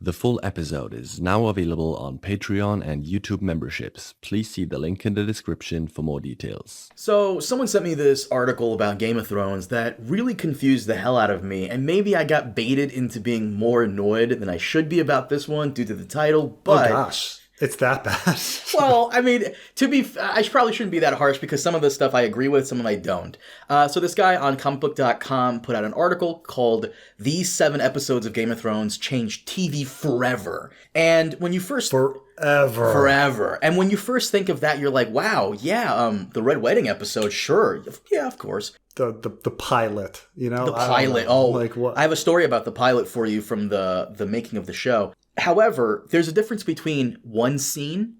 The full episode is now available on Patreon and YouTube memberships. Please see the link in the description for more details. So, someone sent me this article about Game of Thrones that really confused the hell out of me, and maybe I got baited into being more annoyed than I should be about this one due to the title, but... Oh gosh, it's that bad. Well, I mean, I probably shouldn't be that harsh because some of the stuff I agree with, some of I don't. So this guy on comicbook.com put out an article called "These 7 Episodes of Game of Thrones Changed TV Forever." And when you first... Forever. And when you first think of that, you're like, wow, yeah, the Red Wedding episode, sure. Yeah, of course. The pilot, you know? The pilot. Oh, like what? I have a story about the pilot for you from the making of the show. However, there's a difference between one scene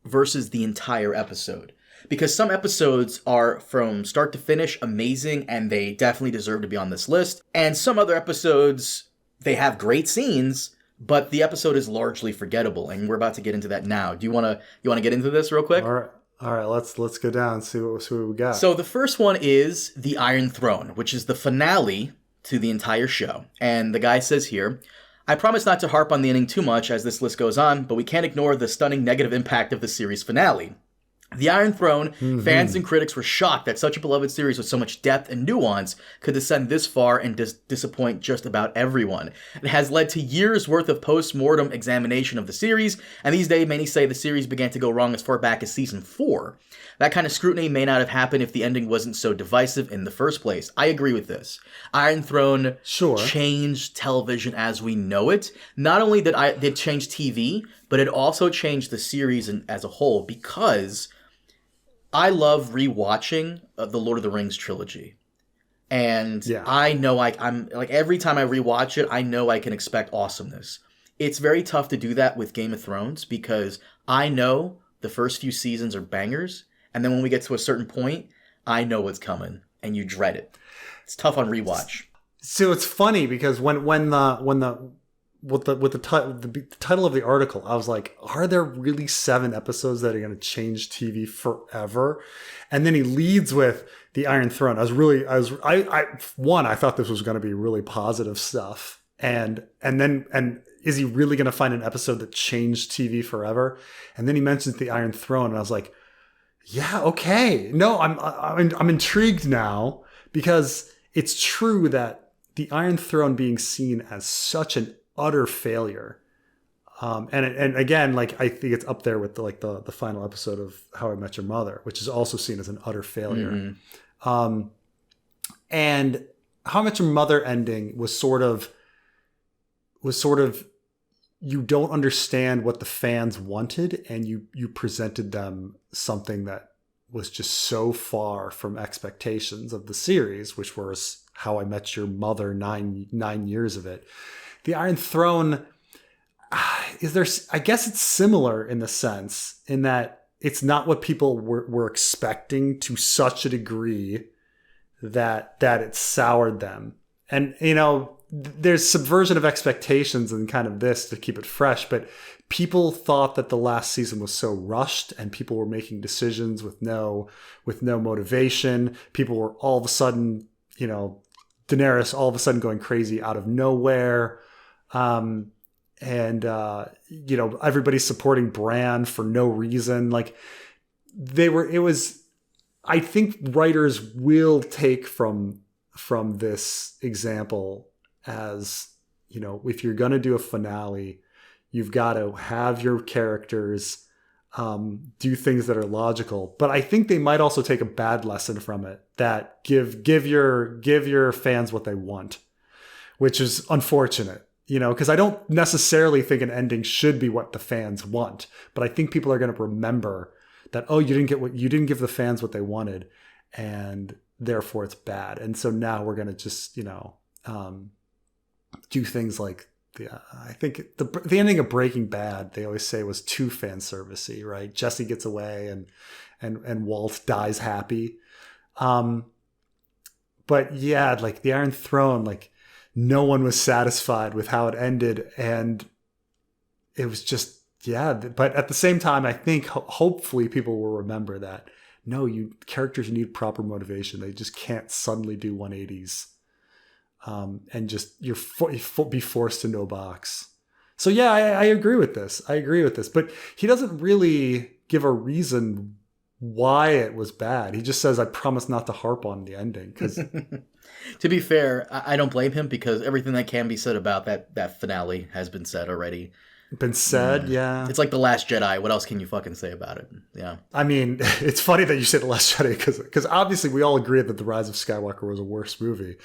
versus the entire episode. Because some episodes are from start to finish amazing and they definitely deserve to be on this list. And some other episodes, they have great scenes, but the episode is largely forgettable. And we're about to get into that now. Do you want to get into this real quick? All right, let's go down and see what we got. So the first one is The Iron Throne, which is the finale to the entire show. And the guy says here, "I promise not to harp on the ending too much as this list goes on, but we can't ignore the stunning negative impact of the series finale. The Iron Throne, fans and critics were shocked that such a beloved series with so much depth and nuance could descend this far and disappoint just about everyone. It has led to years worth of post-mortem examination of the series, and these days many say the series began to go wrong as far back as season 4. That kind of scrutiny may not have happened if the ending wasn't so divisive in the first place." I agree with this. Iron Throne changed television as we know it. Not only did it change TV, but it also changed the series as a whole, because I love rewatching the Lord of the Rings trilogy. And I know I'm like, every time I rewatch it, I know I can expect awesomeness. It's very tough to do that with Game of Thrones because I know the first few seasons are bangers. And then when we get to a certain point, I know what's coming and you dread it. It's tough on rewatch. So it's funny because with the title of the article, I was like, are there really 7 episodes that are going to change TV forever? And then he leads with the Iron Throne. I thought this was going to be really positive stuff. And is he really going to find an episode that changed TV forever? And then he mentions the Iron Throne, and I was like, yeah, okay. No, I'm intrigued now because it's true that the Iron Throne being seen as such an utter failure, and again, like I think it's up there with the final episode of How I Met Your Mother, which is also seen as an utter failure. And How I Met Your Mother ending was sort of you don't understand what the fans wanted, and you presented them something that was just so far from expectations of the series, which was How I Met Your Mother, 9 years of it. The Iron Throne, I guess it's similar in the sense in that it's not what people were expecting to such a degree that it soured them. And, you know, there's subversion of expectations and kind of this to keep it fresh, but people thought that the last season was so rushed and people were making decisions with no motivation. People were all of a sudden, you know, Daenerys all of a sudden going crazy out of nowhere. You know, everybody's supporting Bran for no reason. Like I think writers will take from this example as, you know, if you're going to do a finale, you've got to have your characters do things that are logical. But I think they might also take a bad lesson from it that give your fans what they want, which is unfortunate, you know, because I don't necessarily think an ending should be what the fans want, but I think people are going to remember that, oh, you didn't give the fans what they wanted, and therefore it's bad. And so now we're going to just, you know, do things like I think the ending of Breaking Bad, they always say, was too fan servicey, right? Jesse gets away and Walt dies happy. But yeah, like the Iron Throne, like no one was satisfied with how it ended, and it was just, yeah. But at the same time, I think hopefully people will remember that no, characters need proper motivation. They just can't suddenly do 180s. And just be forced into a box. So yeah, I agree with this. But he doesn't really give a reason why it was bad. He just says, I promise not to harp on the ending. Because to be fair, I don't blame him because everything that can be said about that finale has been said already. Yeah. It's like The Last Jedi. What else can you fucking say about it? Yeah. I mean, it's funny that you say The Last Jedi because obviously we all agree that The Rise of Skywalker was a worse movie.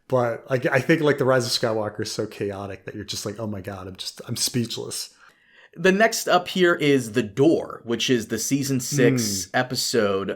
But I think like The Rise of Skywalker is so chaotic that you're just like, oh my God, I'm speechless. The next up here is The Door, which is the season 6 episode.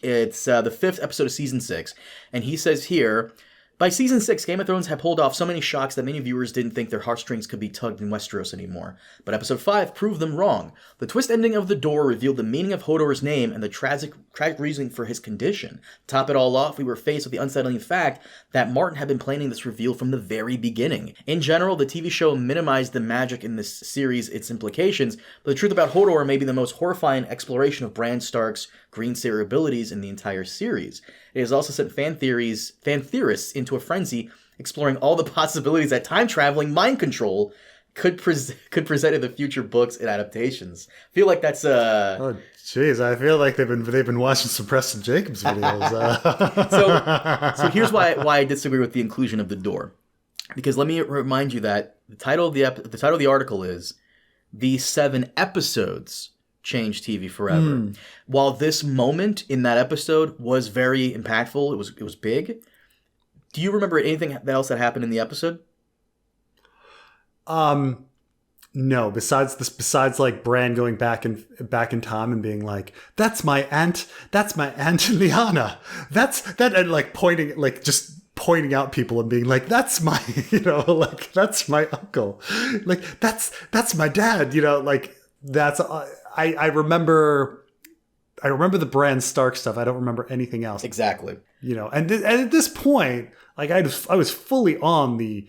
It's the 5th episode of season 6. And he says here, by season 6, Game of Thrones had pulled off so many shocks that many viewers didn't think their heartstrings could be tugged in Westeros anymore. But episode 5 proved them wrong. The twist ending of The Door revealed the meaning of Hodor's name and the tragic reasoning for his condition. To top it all off, we were faced with the unsettling fact that Martin had been planning this reveal from the very beginning. In general, the TV show minimized the magic in this series, its implications, but the truth about Hodor may be the most horrifying exploration of Bran Stark's green saber abilities in the entire series. It has also sent fan theorists into a frenzy, exploring all the possibilities that time-traveling mind control could present in the future books and adaptations. I feel like that's Oh, jeez, I feel like they've been watching some Preston Jacobs videos. So here's why I disagree with the inclusion of The Door, because let me remind you that the title of the article is "These 7 episodes changed TV forever." While this moment in that episode was very impactful, it was big. Do you remember anything else that happened in the episode? No, besides like Bran going back in time and being like, that's my aunt Lyanna. And like pointing out people and being like, that's my, like that's my uncle. Like that's my dad, like that's I remember the Bran Stark stuff. I don't remember anything else. Exactly. And at this point, like I was fully on the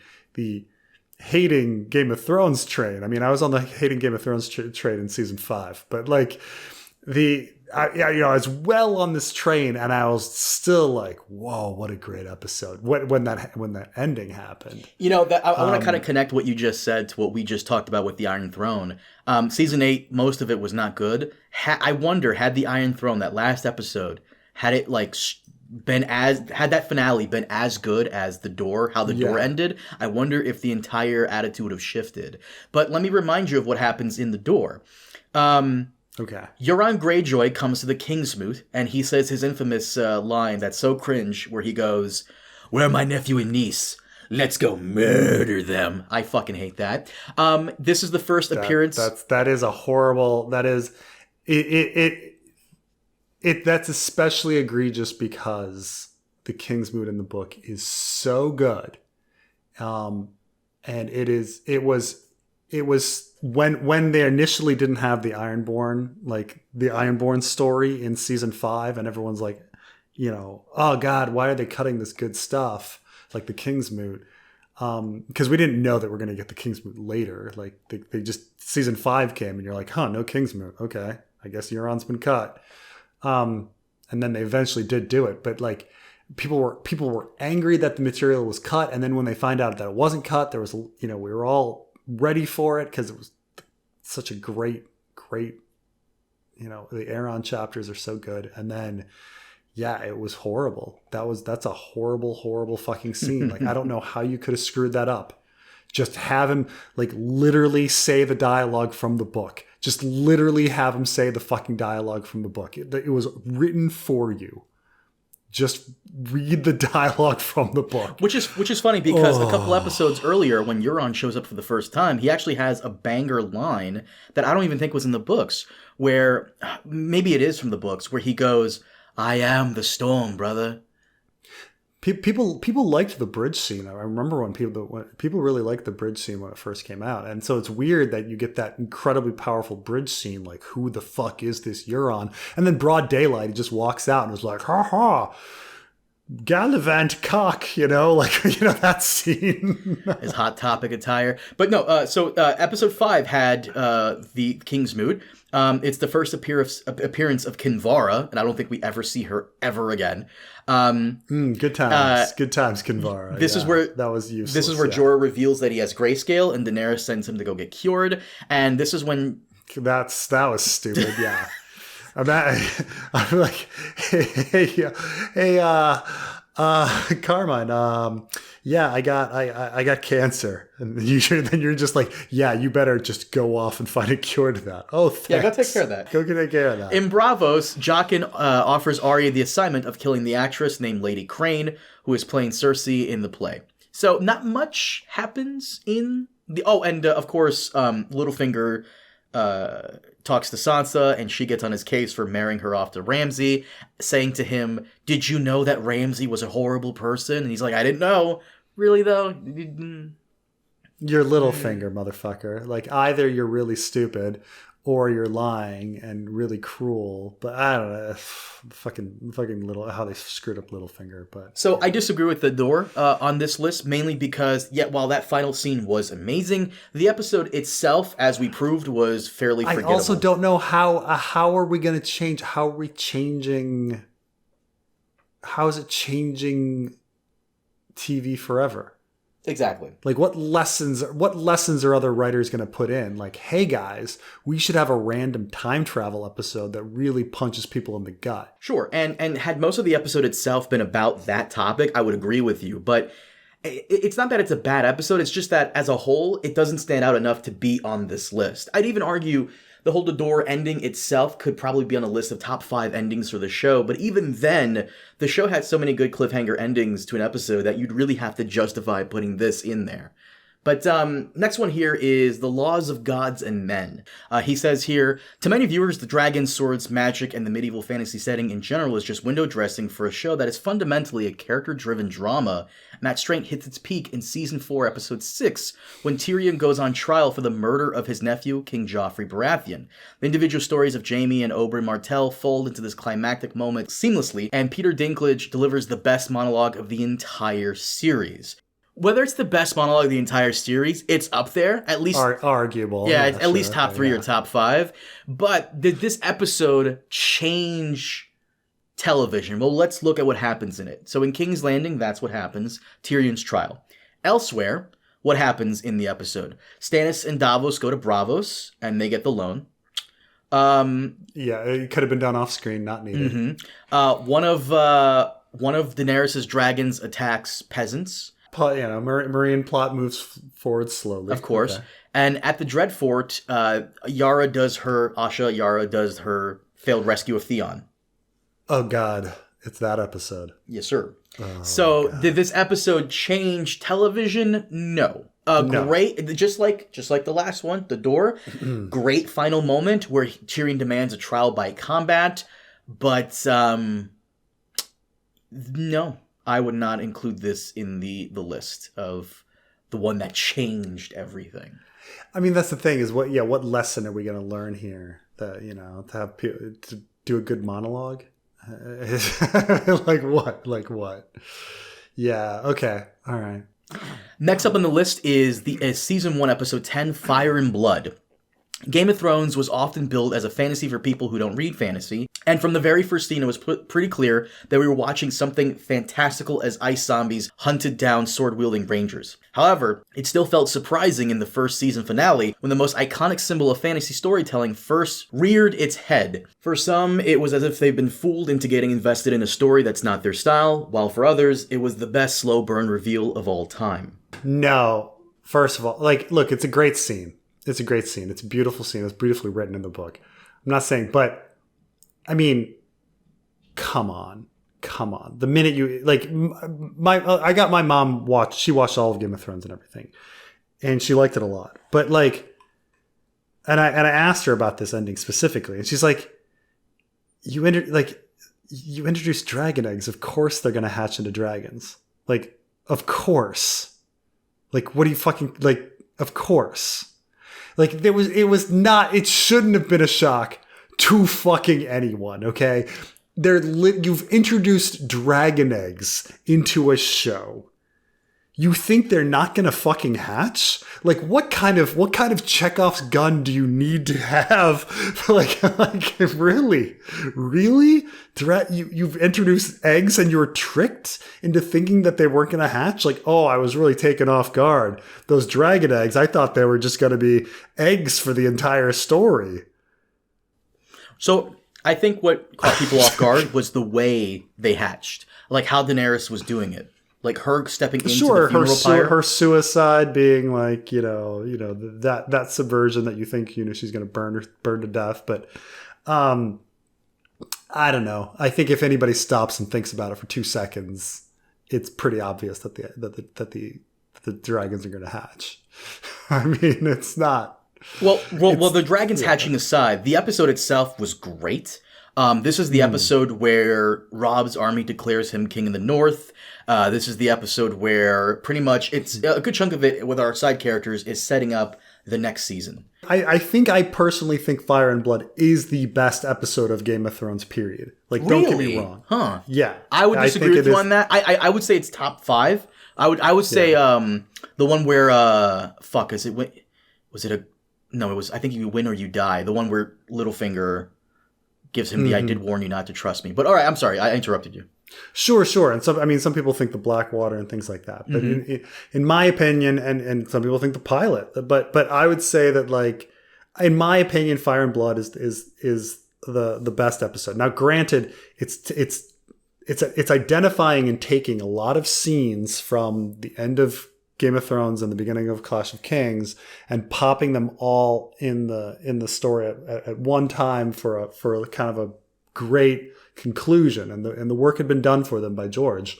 hating Game of Thrones train. I mean, I was on the hating Game of Thrones train in season 5, but like I was well on this train, and I was still like, "Whoa, what a great episode!" When that ending happened. I want to kind of connect what you just said to what we just talked about with the Iron Throne. Season 8, most of it was not good. I wonder, had the Iron Throne, that last episode, had it like had that finale been as good as The Door, how The Door ended, I wonder if the entire attitude would have shifted. But let me remind you of what happens in The Door. Okay. Euron Greyjoy comes to the Kingsmoot, and he says his infamous line that's so cringe, where he goes, "Where are my nephew and niece? Let's go murder them." I fucking hate that. This is the first appearance. That is a horrible. That is that's especially egregious because the Kingsmoot in the book is so good, and it was when they initially didn't have the Ironborn story in season 5, and everyone's like, oh God, why are they cutting this good stuff like the Kingsmoot? Because we didn't know that we're going to get the Kingsmoot later. Like they just, season 5 came and you're like, huh, no Kingsmoot. Okay, I guess Euron's been cut. And then they eventually did do it, but like people were angry that the material was cut, and then when they find out that it wasn't cut, there was we were all ready for it because it was such a great the Arryn chapters are so good, and then it was horrible. That's a horrible fucking scene. Like I don't know how you could have screwed that up. Just have him like literally say the dialogue from the book. Just literally have him say the fucking dialogue from the book. It was written for you. Just read the dialogue from the book. Which is funny because a couple episodes earlier, when Euron shows up for the first time, he actually has a banger line that I don't even think was in the books, where maybe it is from the books, where he goes, "I am the storm, brother." People liked the bridge scene. I remember when people really liked the bridge scene when it first came out. And so it's weird that you get that incredibly powerful bridge scene, like, who the fuck is this Euron? And then broad daylight, he just walks out and is like, ha ha. Gallivant cock, you know, like, you know, that scene. His Hot Topic attire. But no, so episode 5 had the King's Mood. It's the first appearance of Kinvara, and I don't think we ever see her ever again. Good times. Good times, Kinvara. This is where that was useless. This is where Jorah reveals that he has grayscale, and Daenerys sends him to go get cured. And this is when that was stupid. Yeah. I'm like, hey, Carmine, yeah, I got cancer. And then you're just like, yeah, you better just go off and find a cure to that. Oh, thanks. Yeah, go take care of that. Go take care of that. In Bravos, Jaqen offers Arya the assignment of killing the actress named Lady Crane, who is playing Cersei in the play. So not much happens in the... Oh, and of course, Littlefinger talks to Sansa, and she gets on his case for marrying her off to Ramsay, saying to him, "Did you know that Ramsay was a horrible person?" And he's like, "I didn't know." Really, though? You're Littlefinger, motherfucker. Like, either you're really stupid, or you're lying and really cruel. But I don't know. Fucking little... How they screwed up Littlefinger, but... So I disagree with the door on this list, mainly because, while that final scene was amazing, the episode itself, as we proved, was fairly forgettable. I also don't know how are we going to change... How are we changing... How is it changing TV forever? Exactly. Like, what lessons are other writers going to put in? Like, hey guys, we should have a random time travel episode that really punches people in the gut. Sure, and had most of the episode itself been about that topic, I would agree with you. But it's not that it's a bad episode, it's just that as a whole, it doesn't stand out enough to be on this list. I'd even argue the Hold the Door ending itself could probably be on a list of top 5 endings for the show, but even then, the show had so many good cliffhanger endings to an episode that you'd really have to justify putting this in there. But next one here is The Laws of Gods and Men. He says here, to many viewers, the dragons, swords, magic, and the medieval fantasy setting in general is just window dressing for a show that is fundamentally a character-driven drama, and that strength hits its peak in Season 4, Episode 6, when Tyrion goes on trial for the murder of his nephew, King Joffrey Baratheon. The individual stories of Jaime and Oberyn Martell fold into this climactic moment seamlessly, and Peter Dinklage delivers the best monologue of the entire series. Whether it's the best monologue of the entire series, it's up there, at least... Arguable. Yeah, it's at least top 3 or top 5. But did this episode change television? Well, let's look at what happens in it. So in King's Landing, that's what happens. Tyrion's trial. Elsewhere, what happens in the episode? Stannis and Davos go to Braavos, and they get the loan. Yeah, it could have been done off screen, not needed. Mm-hmm. One of Daenerys' dragons attacks peasants. Marine plot moves forward slowly. Of course. Okay. And at the Dreadfort, Yara does her failed rescue of Theon. Oh, God. It's that episode. Yes, sir. Oh, God. Did this episode change television? No. No. Great, just like the last one, The Door. Great final moment where Tyrion demands a trial by combat. But, no. I would not include this in the list of the one that changed everything. I mean, that's the thing is what lesson are we going to learn here? That, to do a good monologue? Like what? Yeah. Okay. All right. Next up on the list is season 1, episode 10, Fire and Blood. Game of Thrones was often billed as a fantasy for people who don't read fantasy, and from the very first scene it was pretty clear that we were watching something fantastical as ice zombies hunted down sword-wielding rangers. However, it still felt surprising in the first season finale when the most iconic symbol of fantasy storytelling first reared its head. For some, it was as if they've been fooled into getting invested in a story that's not their style, while for others, it was the best slow burn reveal of all time. No. First of all, look, it's a great scene. It's a great scene. It's a beautiful scene. It's beautifully written in the book. I'm not saying, but I mean, come on. The minute you I got my mom she watched all of Game of Thrones and everything, and she liked it a lot. But and I asked her about this ending specifically, and she's like, you introduce dragon eggs. Of course they're gonna hatch into dragons. Of course. What do you fucking Of course. It shouldn't have been a shock to fucking anyone, okay? you've introduced dragon eggs into a show. You think they're not gonna fucking hatch? Like, what kind of Chekhov's gun do you need to have? like really? You've introduced eggs and you were tricked into thinking that they weren't gonna hatch? Like, oh, I was really taken off guard. Those dragon eggs, I thought they were just gonna be eggs for the entire story. So I think what caught people off guard was the way they hatched, like how Daenerys was doing it. Like her stepping into the funeral pyre. Her suicide being like, that subversion that you think, she's going to burn to death. But I don't know. I think if anybody stops and thinks about it for 2 seconds, it's pretty obvious that the dragons are going to hatch. I mean, it's not. Well, the dragons hatching aside, the episode itself was great. This is the episode where Robb's army declares him king in the north. This is the episode where pretty much it's a good chunk of it with our side characters is setting up the next season. I personally think Fire and Blood is the best episode of Game of Thrones, period. Like, really? Don't get me wrong. Huh. Yeah. I would disagree with you on that. I would say it's top 5. I would say the one where I think you win or you die. The one where Littlefinger gives him I did warn you not to trust me. But all right, I'm sorry, I interrupted you. Sure. And some people think the Blackwater and things like that. But in my opinion, and some people think the pilot. But I would say that, like, in my opinion, Fire and Blood is the best episode. Now, granted, it's identifying and taking a lot of scenes from the end of Game of Thrones and the beginning of Clash of Kings and popping them all in the story at one time for a kind of a great conclusion, and the work had been done for them by George.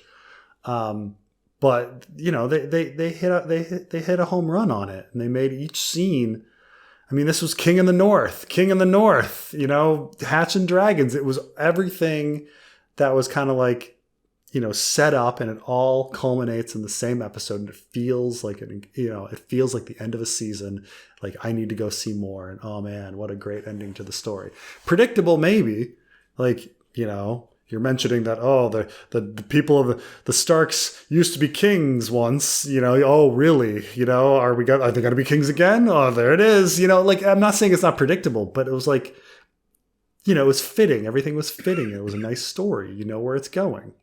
But they hit a home run on it, and they made each scene. I mean, this was King in the North, hatching dragons. It was everything that was kind of like, set up, and it all culminates in the same episode, and it feels like the end of a season. Like, I need to go see more, and oh man, what a great ending to the story. Predictable, maybe. Like, you're mentioning that, the people of the Starks used to be kings once, oh really? Are they going to be kings again? Oh, there it is. Like, I'm not saying it's not predictable, but it was like, it was fitting. Everything was fitting. It was a nice story. You know where it's going,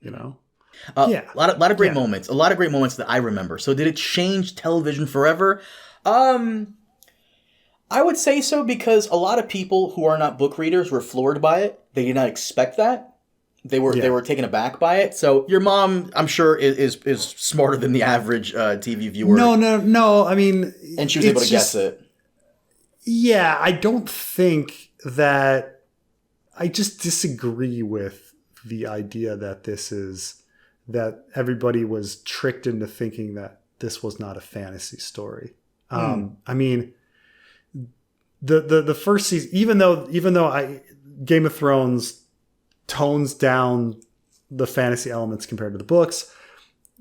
A lot of great moments. A lot of great moments that I remember. So did it change television forever? I would say so, because a lot of people who are not book readers were floored by it. They did not expect that. They were taken aback by it. So your mom, I'm sure, is smarter than the average TV viewer. No. I mean, and she was able to guess it. Yeah, I don't think that. I just disagree with the idea that that everybody was tricked into thinking that this was not a fantasy story. I mean, the first season, even though Game of Thrones tones down the fantasy elements compared to the books,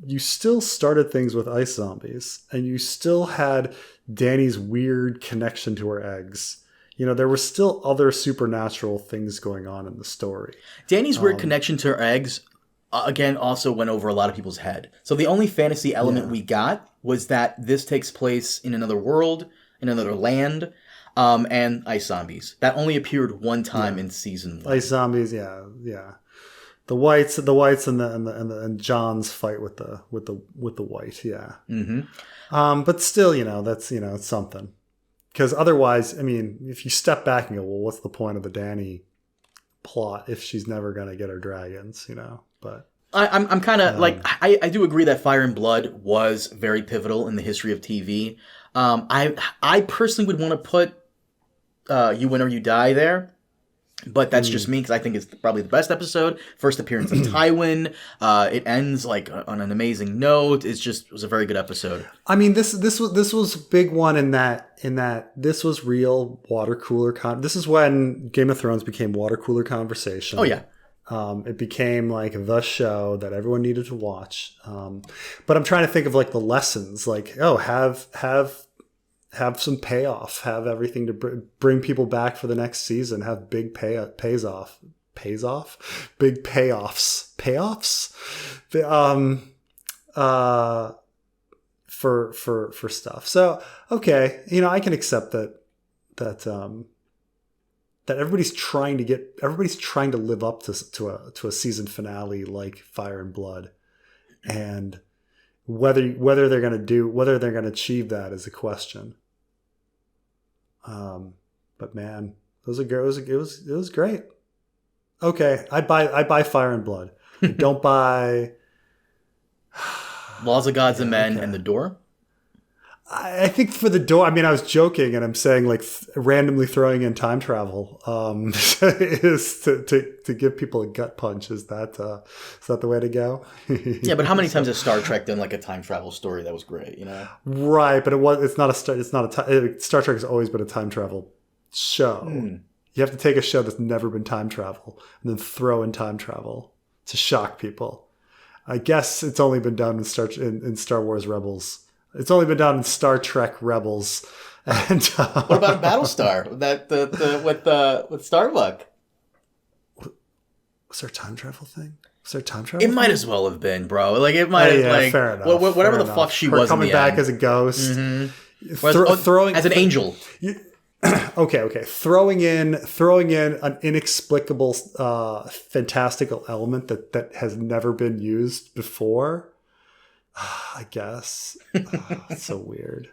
you still started things with ice zombies, and you still had Dany's weird connection to her eggs. There were still other supernatural things going on in the story. Dany's weird connection to her eggs, again, also went over a lot of people's head. So the only fantasy element we got was that this takes place in another world, in another land, and ice zombies. That only appeared one time in season 1. Ice zombies, yeah. The whites, and John's fight with the white, yeah. Mm-hmm. But still, that's it's something. Because otherwise, I mean, if you step back and go, well, what's the point of the Dany plot if she's never going to get her dragons, But I'm kind of like, I do agree that Fire and Blood was very pivotal in the history of TV. I personally would want to put You Win or You Die there. But that's just me, because I think it's probably the best episode. First appearance of Tywin. It ends like on an amazing note. It was a very good episode. I mean, this was a big one in that this was real water cooler this is when Game of Thrones became water cooler conversation. Oh yeah. It became like the show that everyone needed to watch. But I'm trying to think of like the lessons, like, have some payoff, have everything to bring people back for the next season, have big payoff, pays off. Big payoffs. For stuff. So okay, I can accept that everybody's trying to live up to a season finale like Fire and Blood, and whether they're going to achieve that is a question. But man, it was great. Okay, I buy Fire and Blood. I don't buy Laws of Gods and Men and The Door. I think for The Door, I mean, I was joking and I'm saying like randomly throwing in time travel is to give people a gut punch. Is that the way to go? Yeah, but how many times has Star Trek done like a time travel story that was great? Right, but Star Trek has always been a time travel show. You have to take a show that's never been time travel and then throw in time travel to shock people. I guess it's only been done in Star Wars Rebels. It's only been done in Star Trek Rebels. And what about Battlestar? With Starbuck? Was there a time travel thing? It might as well have been, bro. Like it might have fair enough. Whatever the fuck she was coming in the back end. as a ghost. Mm-hmm. Throwing as an angel. Okay. Throwing in an inexplicable, fantastical element that has never been used before. I guess. It's so weird.